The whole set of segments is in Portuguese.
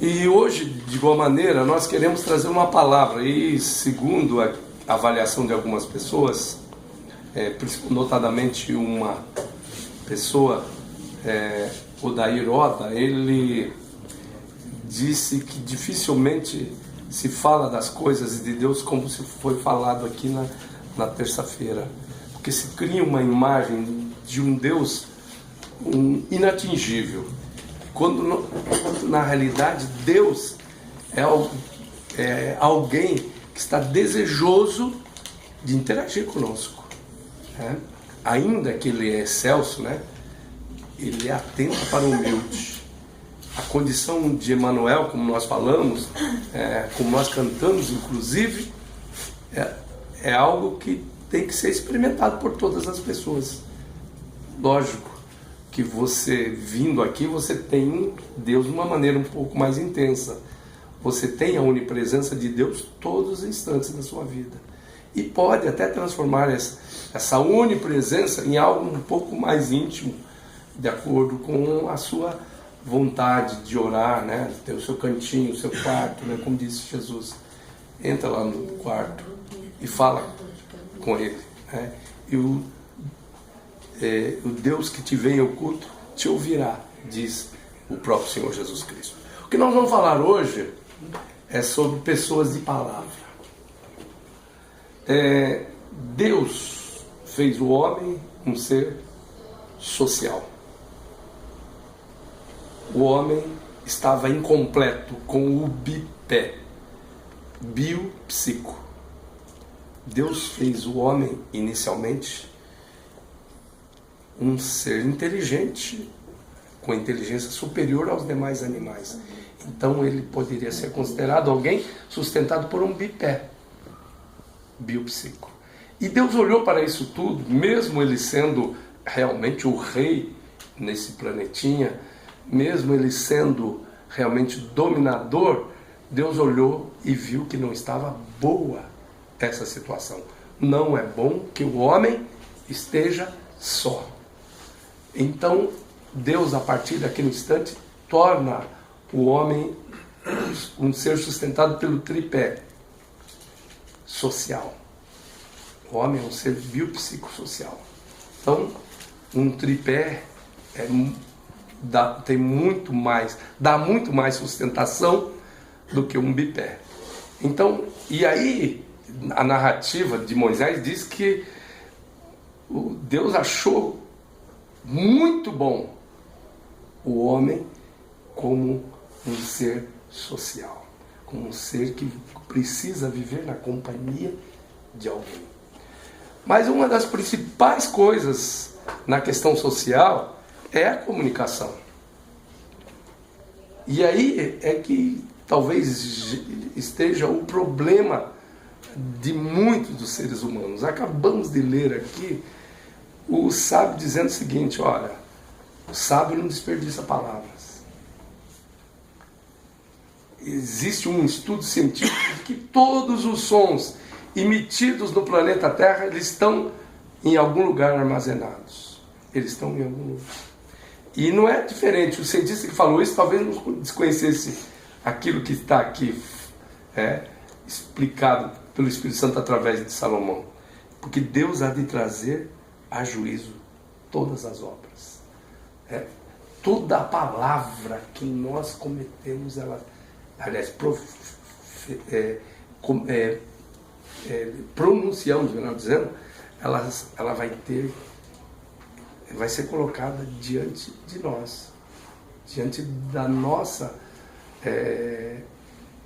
E hoje, de igual maneira, nós queremos trazer uma palavra, e segundo a avaliação de algumas pessoas, notadamente uma pessoa, o Dair Oda, ele disse que dificilmente se fala das coisas de Deus como se foi falado aqui na terça-feira, porque se cria uma imagem de um Deus inatingível, quando na realidade Deus é alguém que está desejoso de interagir conosco, né? Ainda que Ele é excelso, né? Ele é atento para o humilde. A condição de Emmanuel, como nós falamos, como nós cantamos inclusive, é algo que tem que ser experimentado por todas as pessoas. Lógico que você, vindo aqui, você tem Deus de uma maneira um pouco mais intensa. Você tem a onipresença de Deus todos os instantes da sua vida. E pode até transformar essa onipresença em algo um pouco mais íntimo, de acordo com a sua vontade de orar, né? Ter o seu cantinho, o seu quarto, né? Como disse Jesus. Entra lá no quarto e fala com Ele, né? E o Deus que te vê em oculto te ouvirá, diz o próprio Senhor Jesus Cristo. O que nós vamos falar hoje é sobre pessoas de palavra. Deus fez o homem um ser social. O homem estava incompleto com o bipé, biopsico. Deus fez o homem inicialmente um ser inteligente, com inteligência superior aos demais animais. Então ele poderia ser considerado alguém sustentado por um bipé, biopsico. E Deus olhou para isso tudo, mesmo ele sendo realmente o rei nesse planetinha, mesmo ele sendo realmente dominador, Deus olhou e viu que não estava boa essa situação. Não é bom que o homem esteja só. Então, Deus, a partir daquele instante, torna o homem um ser sustentado pelo tripé social. O homem é um ser biopsicossocial. Então, um tripé dá muito mais sustentação do que um bipé. Então, e aí, a narrativa de Moisés diz que Deus achou muito bom o homem como um ser social, como um ser que precisa viver na companhia de alguém. Mas uma das principais coisas na questão social é a comunicação. E aí é que talvez esteja o problema de muitos dos seres humanos. Acabamos de ler aqui o sábio dizendo o seguinte: olha, o sábio não desperdiça palavras. Existe um estudo científico de que todos os sons emitidos no planeta Terra, eles estão em algum lugar armazenados. Eles estão em algum lugar. E não é diferente. O cientista que falou isso talvez não desconhecesse aquilo que está aqui explicado pelo Espírito Santo através de Salomão. Porque Deus há de trazer a juízo todas as obras. Toda a palavra que nós cometemos, pronunciamos, melhor dizendo, ela vai ser colocada diante de nós, diante da nossa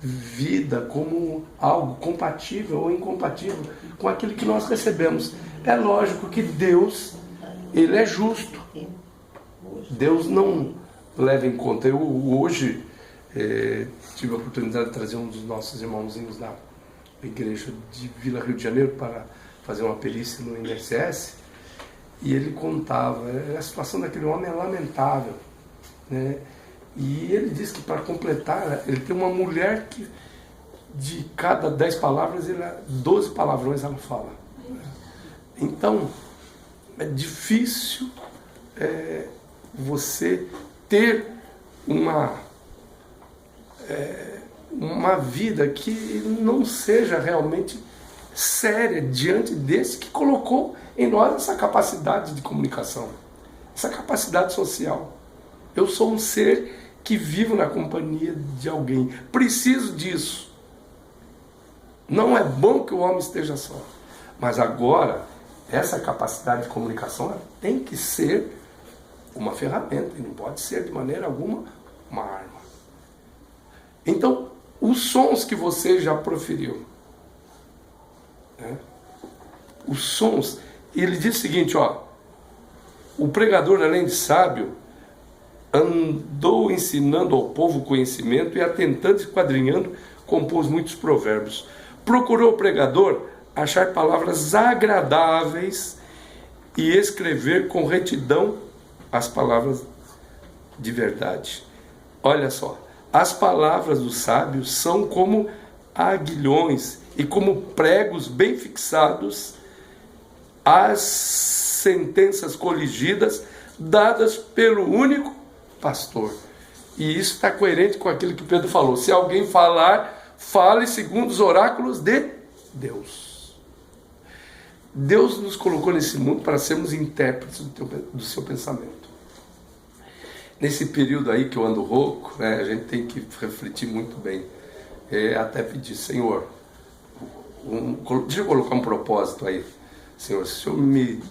vida, como algo compatível ou incompatível com aquilo que nós recebemos. É lógico que Deus, Ele é justo. Deus não leva em conta. Eu hoje tive a oportunidade de trazer um dos nossos irmãozinhos da igreja de Vila Rio de Janeiro para fazer uma perícia no INSS, e ele contava, a situação daquele homem é lamentável, né? E ele disse que, para completar, ele tem uma mulher que de cada 10 palavras, 12 palavrões ela fala. Então, é difícil você ter uma vida que não seja realmente séria diante desse que colocou em nós essa capacidade de comunicação, essa capacidade social. Eu sou um ser que vivo na companhia de alguém, preciso disso. Não é bom que o homem esteja só, mas agora essa capacidade de comunicação ela tem que ser uma ferramenta e não pode ser de maneira alguma uma arma. Então, os sons que você já proferiu, né? Os sons, ele diz o seguinte, ó, o pregador, além de sábio, andou ensinando ao povo conhecimento e, atentando e esquadrinhando, compôs muitos provérbios. Procurou o pregador achar palavras agradáveis e escrever com retidão as palavras de verdade. Olha só, as palavras dos sábios são como aguilhões e como pregos bem fixados, as sentenças coligidas dadas pelo único pastor. E isso está coerente com aquilo que Pedro falou. Se alguém falar, fale segundo os oráculos de Deus. Deus nos colocou nesse mundo para sermos intérpretes do seu pensamento. Nesse período aí que eu ando rouco, né, a gente tem que refletir muito bem. Até pedir, Senhor, deixa eu colocar um propósito aí. Senhor, se eu me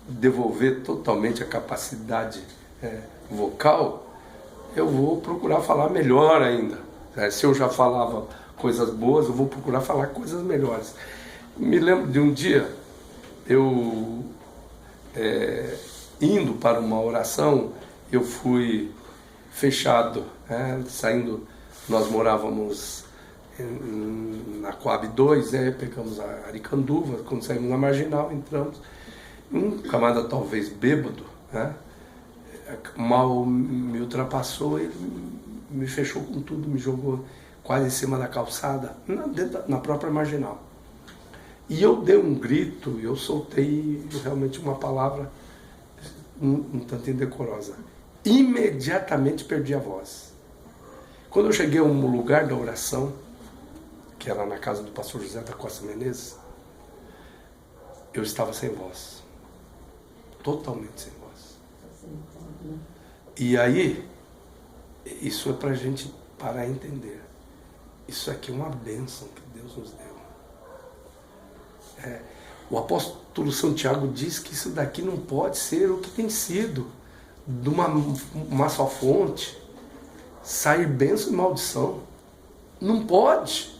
devolver totalmente a capacidade vocal, eu vou procurar falar melhor ainda. Se eu já falava coisas boas, eu vou procurar falar coisas melhores. Me lembro de um dia, eu indo para uma oração, eu fui fechado, saindo, nós morávamos na Coab 2, pegamos a Aricanduva, quando saímos na Marginal, entramos, um camarada talvez bêbado, mal me ultrapassou, ele me fechou com tudo, me jogou quase em cima da calçada, na própria Marginal. E eu dei um grito, eu soltei realmente uma palavra um tanto indecorosa. Imediatamente perdi a voz. Quando eu cheguei a um lugar da oração, que era na casa do pastor José da Costa Menezes, eu estava sem voz. Totalmente sem voz. E aí, isso é para a gente parar e entender. Isso aqui é uma bênção que Deus nos deu. O apóstolo Santiago diz que isso daqui não pode ser o que tem sido, de uma só fonte, sair bênção e maldição. Não pode.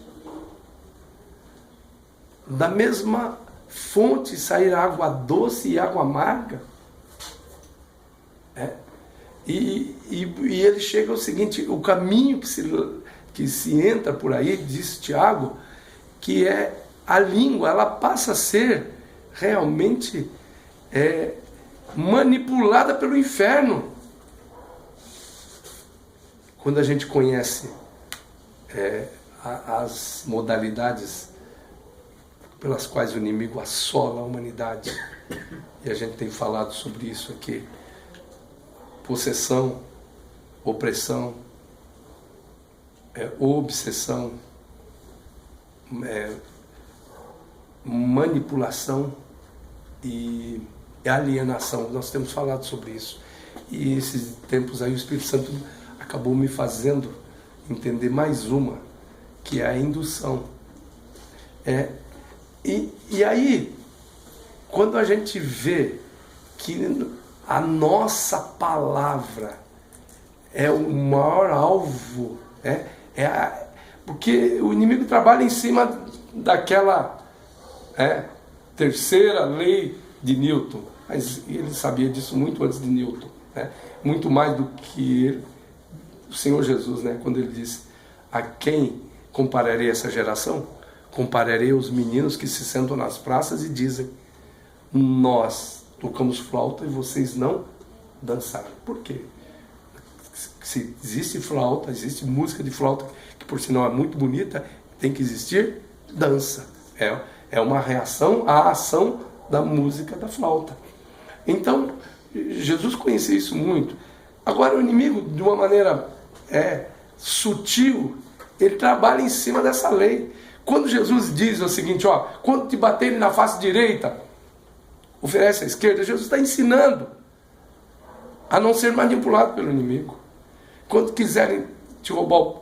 Da mesma fonte sair água doce e água amarga. E ele chega ao seguinte, o caminho que se entra por aí, diz Tiago, que é a língua, ela passa a ser realmente manipulada pelo inferno. Quando a gente conhece as modalidades pelas quais o inimigo assola a humanidade, e a gente tem falado sobre isso aqui, possessão, opressão, obsessão, manipulação e alienação. Nós temos falado sobre isso. E esses tempos aí o Espírito Santo acabou me fazendo entender mais uma, que é a indução. E aí, quando a gente vê que a nossa palavra é o maior alvo, porque o inimigo trabalha em cima daquela terceira lei de Newton, mas ele sabia disso muito antes de Newton, muito mais do que ele, o Senhor Jesus, quando ele disse: a quem compararei essa geração? Compararei os meninos que se sentam nas praças e dizem: nós tocamos flauta e vocês não dançaram. Por quê? Se existe flauta, existe música de flauta, que por sinal é muito bonita, tem que existir dança. É uma reação à ação da música da flauta. Então, Jesus conhecia isso muito. Agora o inimigo, de uma maneira sutil, ele trabalha em cima dessa lei. Quando Jesus diz o seguinte, ó, quando te baterem na face direita, oferece à esquerda, Jesus está ensinando a não ser manipulado pelo inimigo. Quando quiserem te roubar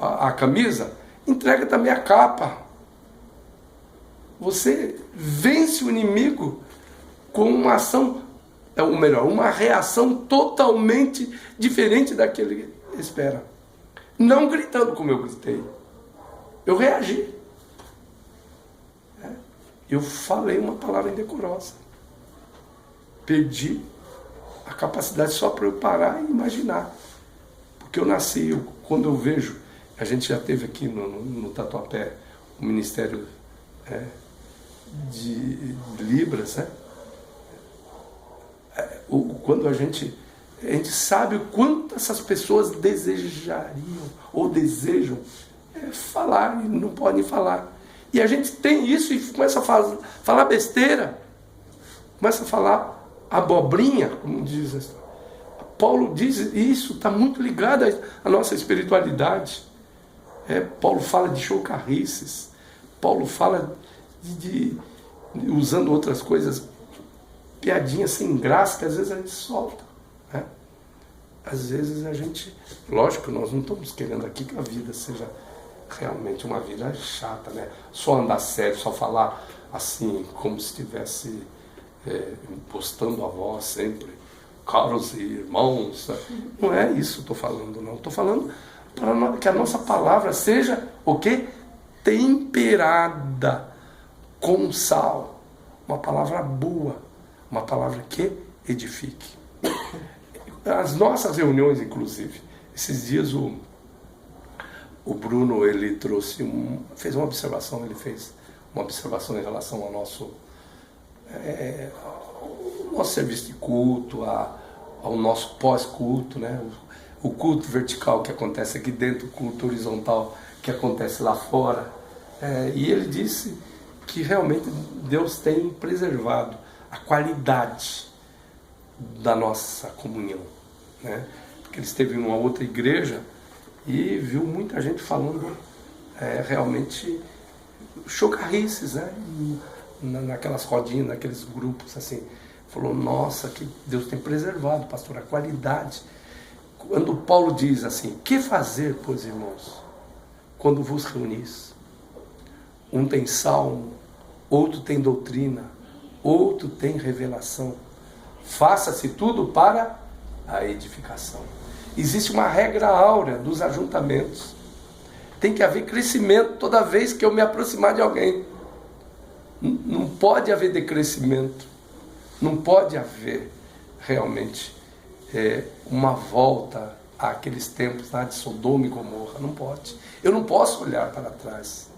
a camisa, entrega também a capa. Você vence o inimigo com uma ação, ou melhor, uma reação totalmente diferente da que ele espera. Não gritando como eu gritei. Eu reagi. Eu falei uma palavra indecorosa. Perdi a capacidade só para eu parar e imaginar. Porque eu nasci, quando eu vejo, a gente já teve aqui no Tatuapé o Ministério de Libras, né? Quando a gente sabe o quanto essas pessoas desejariam ou desejam falar e não podem falar. E a gente tem isso e começa a falar besteira, começa a falar abobrinha, como diz. Paulo diz isso, está muito ligado à nossa espiritualidade. Paulo fala de chocarrices, Paulo fala usando outras coisas, piadinhas sem graça, que às vezes a gente solta. Né? Às vezes a gente, lógico, nós não estamos querendo aqui que a vida seja realmente uma vida chata, né? Só andar sério, só falar assim, como se estivesse impostando a voz sempre, caros irmãos. Não é isso que estou falando, não. Estou falando para que a nossa palavra seja o quê? Temperada com sal. Uma palavra boa, uma palavra que edifique. As nossas reuniões, inclusive, esses dias o Bruno, ele fez uma observação, em relação ao nosso serviço de culto, ao nosso pós-culto, né? O culto vertical que acontece aqui dentro, o culto horizontal que acontece lá fora. E ele disse que realmente Deus tem preservado a qualidade da nossa comunhão, né? Porque ele esteve em uma outra igreja e viu muita gente falando realmente chocarrices, né? Naquelas rodinhas, naqueles grupos assim. Falou, nossa, que Deus tem preservado, pastor, a qualidade. Quando Paulo diz assim, que fazer, pois irmãos, quando vos reunis? Um tem salmo, outro tem doutrina, outro tem revelação. Faça-se tudo para a edificação. Existe uma regra áurea dos ajuntamentos. Tem que haver crescimento toda vez que eu me aproximar de alguém. Não pode haver decrescimento. Não pode haver realmente uma volta àqueles tempos lá de Sodoma e Gomorra. Não pode. Eu não posso olhar para trás.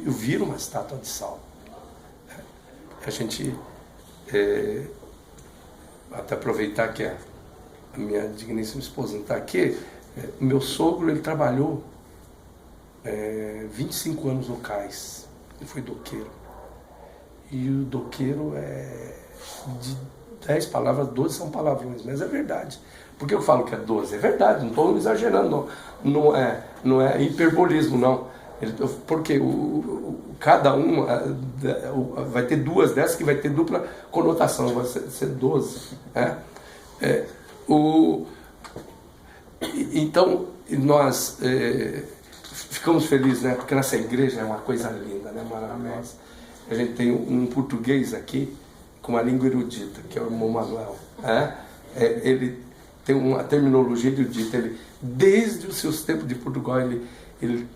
Eu viro uma estátua de sal. A gente até aproveitar que a minha digníssima esposa não está aqui. Meu sogro, ele trabalhou 25 anos no cais. Ele foi doqueiro. E o doqueiro de 10 palavras, 12 são palavrões, mas é verdade. Por que eu falo que é 12? É verdade, não estou exagerando, não é hiperbolismo, não. Porque cada um vai ter duas dessas que vai ter dupla conotação, vai ser 12. Então, nós ficamos felizes, né? Porque nossa igreja é uma coisa linda, né? Maravilhosa. A gente tem um português aqui com uma língua erudita, que é o irmão Manuel. Ele tem uma terminologia erudita. Ele, desde os seus tempos de Portugal, ele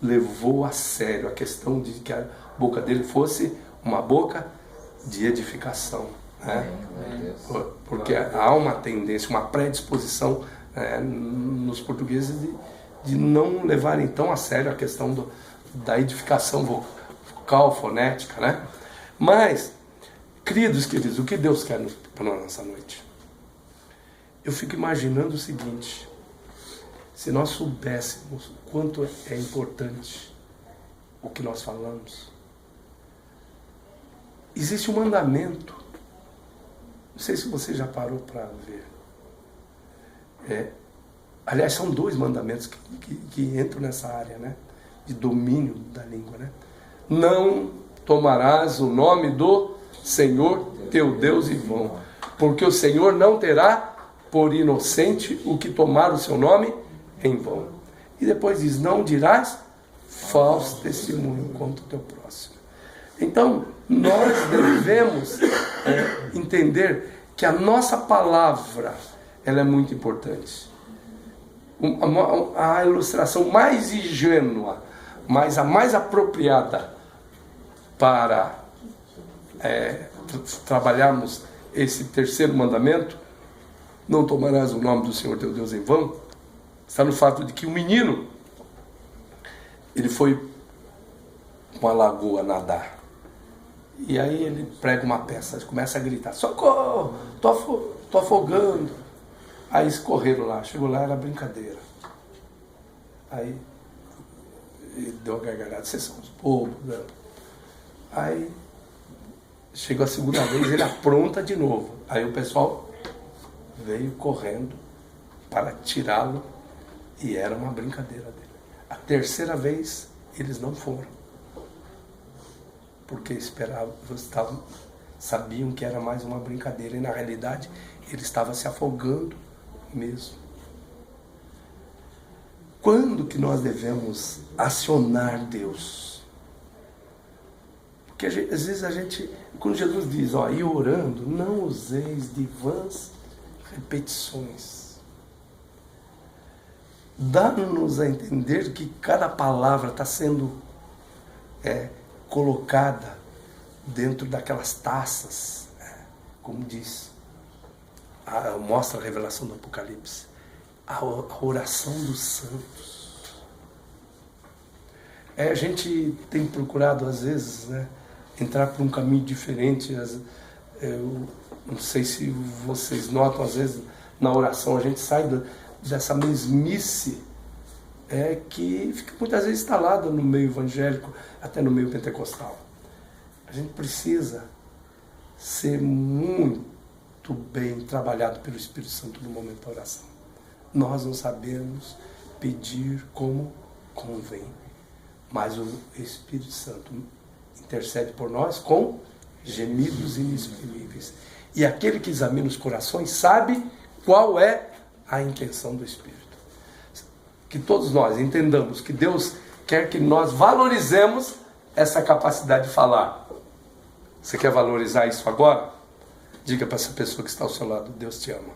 levou a sério a questão de que a boca dele fosse uma boca de edificação. Porque há uma tendência, uma predisposição nos portugueses de não levarem tão a sério a questão da edificação vocal, fonética, né? Mas, queridos, o que Deus quer para nós nessa noite? Eu fico imaginando o seguinte: se nós soubéssemos o quanto é importante o que nós falamos. Existe um mandamento, não sei se você já parou para ver, Aliás, são 2 mandamentos que entram nessa área, né? De domínio da língua, né? Não tomarás o nome do Senhor teu Deus em vão, porque o Senhor não terá por inocente o que tomar o seu nome em vão. E depois diz, não dirás falso testemunho contra o teu próximo. Então, nós devemos entender que a nossa palavra, ela é muito importante. A ilustração mais ingênua, mas a mais apropriada para trabalharmos esse 3º mandamento, não tomarás o nome do Senhor teu Deus em vão, está no fato de que o menino, ele foi com a lagoa nadar. E aí ele prega uma peça, começa a gritar, socorro, tô afogando. Aí escorreram lá, chegou lá, era brincadeira. Aí ele deu uma gargalhada, vocês são os bobos, né? Aí chegou a 2ª vez, ele apronta de novo. Aí o pessoal veio correndo para tirá-lo e era uma brincadeira dele. A 3ª vez eles não foram, porque sabiam que era mais uma brincadeira e na realidade ele estava se afogando mesmo. Quando que nós devemos acionar Deus? Porque às vezes a gente, quando Jesus diz, e orando, não useis de vãs repetições. Dá-nos a entender que cada palavra está sendo colocada dentro daquelas taças, como diz, mostra a revelação do Apocalipse, a oração dos santos. A gente tem procurado às vezes, entrar por um caminho diferente. Eu não sei se vocês notam, às vezes na oração a gente sai dessa mesmice que fica muitas vezes instalada no meio evangélico, até no meio pentecostal. A gente precisa ser muito bem trabalhado pelo Espírito Santo no momento da oração. Nós não sabemos pedir como convém, mas o Espírito Santo intercede por nós com gemidos inexprimíveis. E aquele que examina os corações sabe qual é a intenção do Espírito. Que todos nós entendamos que Deus quer que nós valorizemos essa capacidade de falar. Você quer valorizar isso agora? Diga para essa pessoa que está ao seu lado, Deus te ama.